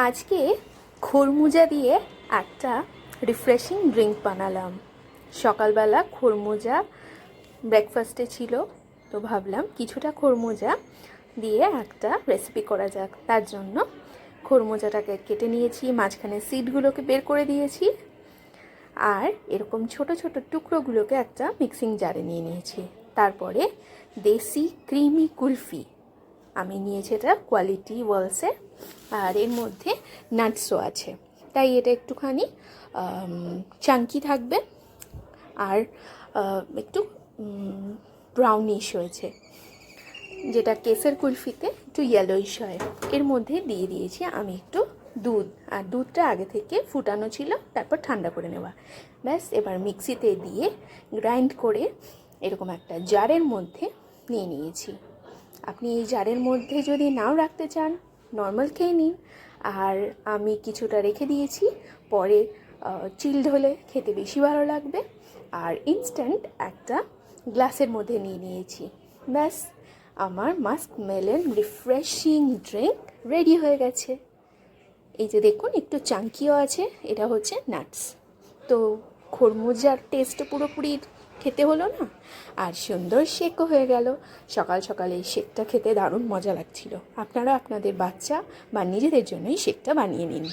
আজকে খরমুজা দিয়ে একটা রিফ্রেশিং ড্রিঙ্ক বানালাম। সকালবেলা খরমুজা ব্রেকফাস্টে ছিল, তো ভাবলাম কিছুটা খরমুজা দিয়ে একটা রেসিপি করা যাক। তার জন্য খরমুজাটাকে কেটে নিয়েছি, মাঝখানে সিডগুলোকে বের করে দিয়েছি, আর এরকম ছোট ছোট টুকরোগুলোকে একটা মিক্সিং জারে নিয়ে নিয়েছি। তারপরে দেশি ক্রিমি কুলফি আমি নিয়েছি, এটা কোয়ালিটি ওয়ালসে, আর এর মধ্যে নাটসও আছে, তাই এটা একটুখানি চাঙ্কি থাকবে আর একটু ব্রাউনিশ হয়েছে, যেটা কেসের কুলফিতে একটু ইয়েলোইশ হয়। এর মধ্যে দিয়ে দিয়েছি আমি একটু দুধ, আর দুধটা আগে থেকে ফুটানো ছিল, তারপর ঠান্ডা করে নেওয়া। ব্যাস, এবার মিক্সিতে দিয়ে গ্রাইন্ড করে এরকম একটা জারের মধ্যে নিয়ে নিয়েছি। আপনি এই জারের মধ্যে যদি নাও রাখতে চান, নর্মাল খেয়ে নিন। আর আমি কিছুটা রেখে দিয়েছি, পরে চিলড হলে খেতে বেশি ভালো লাগবে। আর ইনস্ট্যান্ট একটা গ্লাসের মধ্যে নিয়ে নিয়েছি। ব্যাস, আমার muskmelon refreshing drink ready হয়ে গেছে। এই যে দেখুন, একটু চাঙ্কিও আছে, এটা হচ্ছে নাটস। তো খরমুজার টেস্ট পুরোপুরি খেতে হলো না, আর সুন্দর শেকও হয়ে গেল। সকাল সকালে এই শেকটা খেতে দারুণ মজা লাগছিল। আপনারা আপনাদের বাচ্চা বা নিজেদের জন্যই শেকটা বানিয়ে নিন।